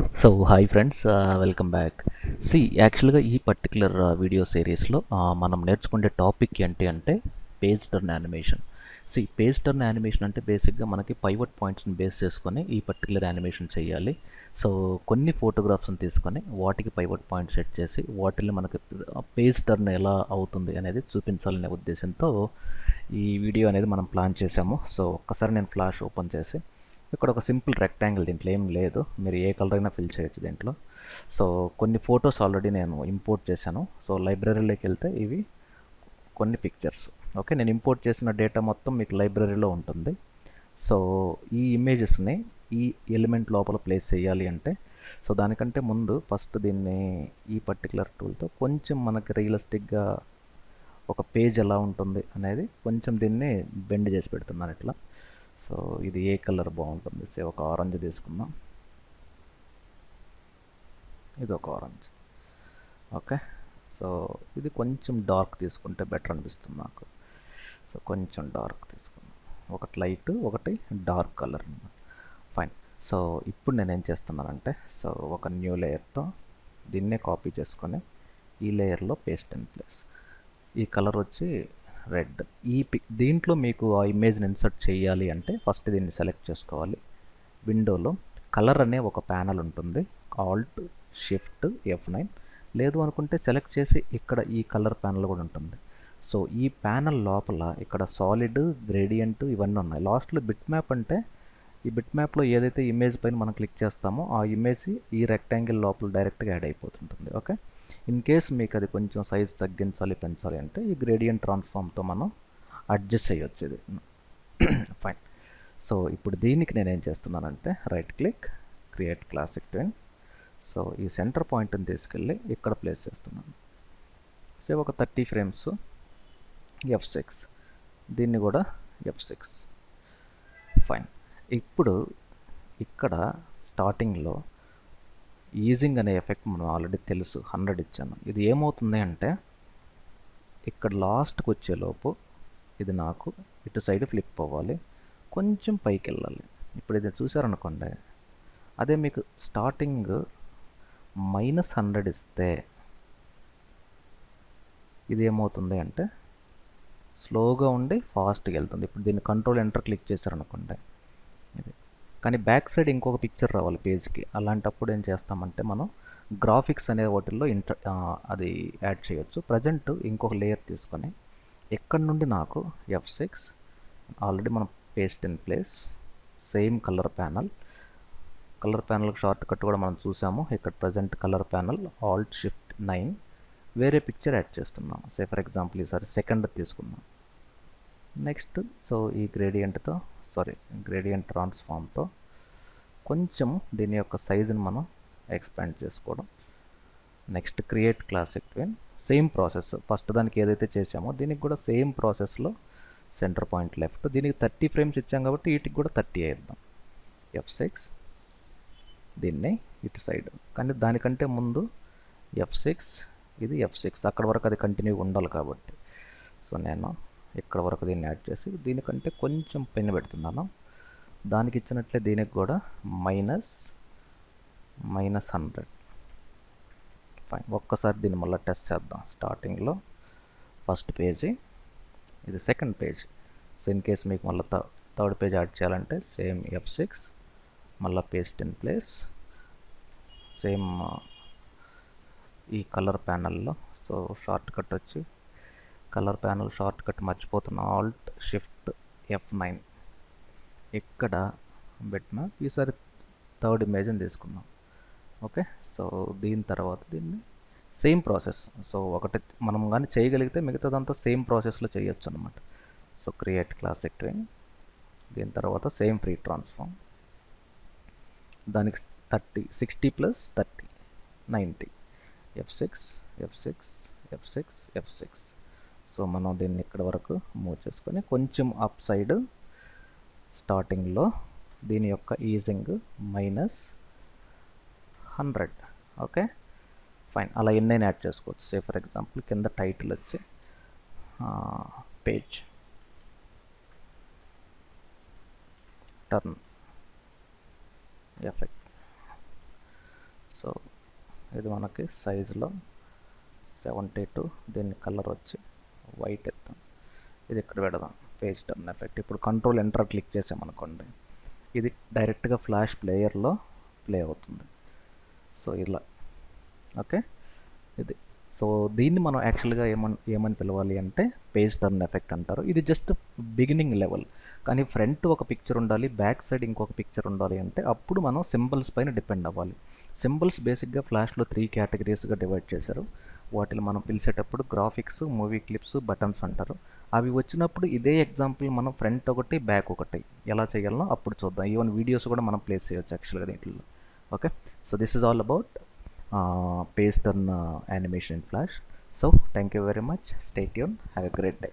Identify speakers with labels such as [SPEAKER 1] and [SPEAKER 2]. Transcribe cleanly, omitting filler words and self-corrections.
[SPEAKER 1] So hi friends, welcome back. యాక్చువల్గా ఈ particular video సిరీస్లో మనం నేర్చుకునే టాపిక్ ఏంటి అంటే page turn animation. Page turn animation అంటే బేసిక్గా మనకి పైవట్ పాయింట్స్ని బేస్ చేసుకొని ఈ పర్టికులర్ యానిమేషన్ చేయాలి. సో కొన్ని ఫోటోగ్రాఫ్స్ని తీసుకొని వాటికి పైవట్ పాయింట్ సెట్ చేసి వాటిని మనకి పేజ్ టర్న్ ఎలా అవుతుంది అనేది చూపించాలనే ఉద్దేశంతో ఈ వీడియో అనేది మనం ప్లాన్ చేసాము. సో ఒక్కసారి నేను ఫ్లాష్ ఓపెన్ చేసి ఇక్కడ ఒక సింపుల్ రెక్టాంగిల్, దీంట్లో ఏం లేదు, మీరు ఏ కలర్ అయినా ఫిల్ చేయొచ్చు దీంట్లో. సో కొన్ని ఫొటోస్ ఆల్రెడీ నేను ఇంపోర్ట్ చేశాను. సో లైబ్రరీలోకి వెళ్తే ఇవి కొన్ని పిక్చర్స్. ఓకే, నేను ఇంపోర్ట్ చేసిన డేటా మొత్తం మీకు లైబ్రరీలో ఉంటుంది. సో ఈ ఇమేజెస్ని ఈ ఎలిమెంట్ లోపల ప్లేస్ చేయాలి అంటే సో దానికంటే ముందు ఫస్ట్ దీన్ని ఈ పర్టికులర్ టూల్తో కొంచెం మనకి రియలిస్టిక్గా ఒక పేజ్ ఎలా ఉంటుంది అనేది కొంచెం దీన్ని బెండ్ చేసి పెడుతున్నాను ఇట్లా. సో ఇది ఏ కలర్ బాగుంటుంది? ఒక ఆరెంజ్ తీసుకుందాం. ఇది ఒక ఆరెంజ్. ఓకే, సో ఇది కొంచెం డార్క్ తీసుకుంటే బెటర్ అనిపిస్తుంది నాకు. సో కొంచెం డార్క్ తీసుకుందాం. ఒకటి లైట్, ఒకటి డార్క్ కలర్. ఫైన్. సో ఇప్పుడు నేను ఏం చేస్తున్నానంటే సో ఒక న్యూ లేయర్తో దీన్నే కాపీ చేసుకొని ఈ లేయర్లో పేస్ట్ ఇన్ ప్లేస్. ఈ కలర్ వచ్చి రెడ్. దీంట్లో మీకు ఆ ఇమేజ్ని ఇన్సర్ట్ చేయాలి అంటే ఫస్ట్ దీన్ని సెలెక్ట్ చేసుకోవాలి. విండోలో కలర్ అనే ఒక ప్యానల్ ఉంటుంది. Alt shift F9. లేదు అనుకుంటే సెలెక్ట్ చేసి ఇక్కడ ఈ కలర్ ప్యానల్ కూడా ఉంటుంది. సో ఈ ప్యానల్ లోపల ఇక్కడ సాలిడ్, గ్రేడియంట్ ఇవన్నీ ఉన్నాయి. లాస్ట్లో బిట్ మ్యాప్ అంటే ఈ బిట్ మ్యాప్లో ఏదైతే ఇమేజ్ పైన మనం క్లిక్ చేస్తామో ఆ ఇమేజ్ ఈ రెక్టాంగిల్ లోపల డైరెక్ట్గా యాడ్ అయిపోతుంటుంది. ఓకే, ఇన్ కేస్ మీకు అది కొంచెం సైజ్ తగ్గించాలి, పెంచాలి అంటే ఈ గ్రేడియంట్ ట్రాన్స్ఫామ్తో మనం అడ్జస్ట్ చేయొచ్చు ఇది. ఫైన్. సో ఇప్పుడు దీనికి నేను ఏం చేస్తున్నానంటే right click, create classic twin. So ఈ సెంటర్ పాయింట్ని తీసుకెళ్ళి ఇక్కడ ప్లేస్ చేస్తున్నాను. సో ఒక 30 ఫ్రేమ్స్, F6. దీన్ని కూడా F6. ఫైన్. ఇప్పుడు ఇక్కడ స్టార్టింగ్లో ఈజింగ్ అనే ఎఫెక్ట్ మనం ఆల్రెడీ తెలుసు, 100 ఇచ్చాను. ఇది ఏమవుతుంది అంటే ఇక్కడ లాస్ట్కి వచ్చేలోపు ఇది నాకు ఇటు సైడ్ ఫ్లిప్ అవ్వాలి, కొంచెం పైకి వెళ్ళాలి. ఇప్పుడు ఇది చూసారనుకోండి, అదే మీకు స్టార్టింగ్ -100 ఇస్తే ఇది ఏమవుతుంది అంటే స్లోగా ఉండి ఫాస్ట్గా వెళ్తుంది. ఇప్పుడు దీన్ని కంట్రోల్ ఎంటర్ క్లిక్ చేశారనుకోండి ఇది. కానీ బ్యాక్ సైడ్ ఇంకొక పిక్చర్ రావాలి పేజ్కి. అలాంటప్పుడు ఏం చేస్తామంటే మనం గ్రాఫిక్స్ అనే వాటిల్లో అది యాడ్ చేయొచ్చు. ప్రజెంట్ ఇంకొక లేయర్ తీసుకొని ఎక్కడి నుండి నాకు F6 ఆల్రెడీ మనం paste in place, same colour panel. Colour panel short cut కూడా మనం చూసాము. ఇక్కడ present colour panel alt shift 9 వేరే పిక్చర్ యాడ్ చేస్తున్నాం. ఫర్ ఎగ్జాంపుల్ ఈసారి సెకండ్ తీసుకుందాం. నెక్స్ట్ సో ఈ గ్రేడియంట్ ట్రాన్స్ఫామ్తో కొంచెం దీని యొక్క సైజుని మనం ఎక్స్పాండ్ చేసుకోవడం. Next create classic twin. Same process, first దానికి ఏదైతే చేసామో దీనికి కూడా సేమ్ ప్రాసెస్లో సెంటర్ పాయింట్ లెఫ్ట్. దీనికి 30 ఫ్రేమ్స్ ఇచ్చాం కాబట్టి వీటికి కూడా 30 వేద్దాం. F6, దీన్ని ఇటు సైడ్. కానీ దానికంటే ముందు F6, ఇది F6. అక్కడ వరకు అది కంటిన్యూ ఉండాలి కాబట్టి సో నేను ఇక్కడ వరకు దీన్ని యాడ్ చేసి దీనికంటే కొంచెం పెన్ పెడుతున్నాను. దానికి ఇచ్చినట్లే దీనికి కూడా -100. ఫైన్. ఒక్కసారి దీన్ని మళ్ళీ టెస్ట్ చేద్దాం. స్టార్టింగ్లో ఫస్ట్ పేజీ, ఇది second page. So in case మీకు మళ్ళీ థర్డ్ పేజ్ యాడ్ చేయాలంటే సేమ్ F6, మళ్ళీ పేస్ట్ ఇన్ ప్లేస్, సేమ్ ఈ కలర్ ప్యానల్లో. సో షార్ట్ కట్ వచ్చి కలర్ ప్యానల్ షార్ట్ కట్ మర్చిపోతున్నా, ఆల్ట్ షిఫ్ట్ F9. ఇక్కడ పెట్టిన ఈసారి థర్డ్ ఇమేజ్ని తీసుకున్నాం. ఓకే, సో దీని తర్వాత దీన్ని సేమ్ ప్రాసెస్. సో ఒకటి మనం కానీ చేయగలిగితే మిగతాదంతా సేమ్ ప్రాసెస్లో చేయొచ్చు అనమాట. So create classic twin. దీని తర్వాత సేమ్ ఫ్రీ ట్రాన్స్ఫార్మ్. దానికి 60 + 30 90. F6, F6, F6, F6. So మనం దీన్ని ఇక్కడ వరకు మూవ్ చేసుకొని కొంచెం అప్ సైడ్ స్టార్టింగ్లో దీని యొక్క ఈజింగ్ -100. Okay, fine. అలా ఎన్నైనా యాడ్ చేసుకోవచ్చు. ఫర్ ఎగ్జాంపుల్ కింద టైటిల్ వచ్చి పేజ్ టర్న్ ఎఫెక్ట్. ఇది మనకి సైజులో 72, దీని కలర్ వచ్చి వైట్ ఇద్దాం. ఇది ఇక్కడ పెడదాం, పేజ్ టర్న్ ఎఫెక్ట్. ఇప్పుడు కంట్రోల్ ఎంటర్ క్లిక్ చేసామనుకోండి, ఇది డైరెక్ట్గా ఫ్లాష్ ప్లేయర్లో ప్లే అవుతుంది. సో ఇలా, ఓకే. ఇది సో దీన్ని మనం యాక్చువల్గా ఏమని పిలవాలి అంటే పేజ్ టర్న్ ఎఫెక్ట్ అంటారు. ఇది జస్ట్ బిగినింగ్ లెవెల్. కానీ ఫ్రంట్ ఒక పిక్చర్ ఉండాలి, బ్యాక్ సైడ్ ఇంకొక పిక్చర్ ఉండాలి అంటే అప్పుడు మనం సింబల్స్ పైన డిపెండ్ అవ్వాలి. సింబల్స్ బేసిక్గా ఫ్లాష్లో 3 కేటగిరీస్గా డివైడ్ చేశారు. వాటిని మనం పిలిచేటప్పుడు గ్రాఫిక్స్, మూవీ క్లిప్స్, బటన్స్ అంటారు. అవి వచ్చినప్పుడు ఇదే ఎగ్జాంపుల్ మనం ఫ్రంట్ ఒకటి, బ్యాక్ ఒకటి ఎలా చేయాలనో అప్పుడు చూద్దాం. ఈవెన్ వీడియోస్ కూడా మనం ప్లేస్ చేయొచ్చు యాక్చువల్గా దీంట్లో. Okay, so this is all about page turn animation in Flash. So thank you very much. Stay tuned. Have a great day.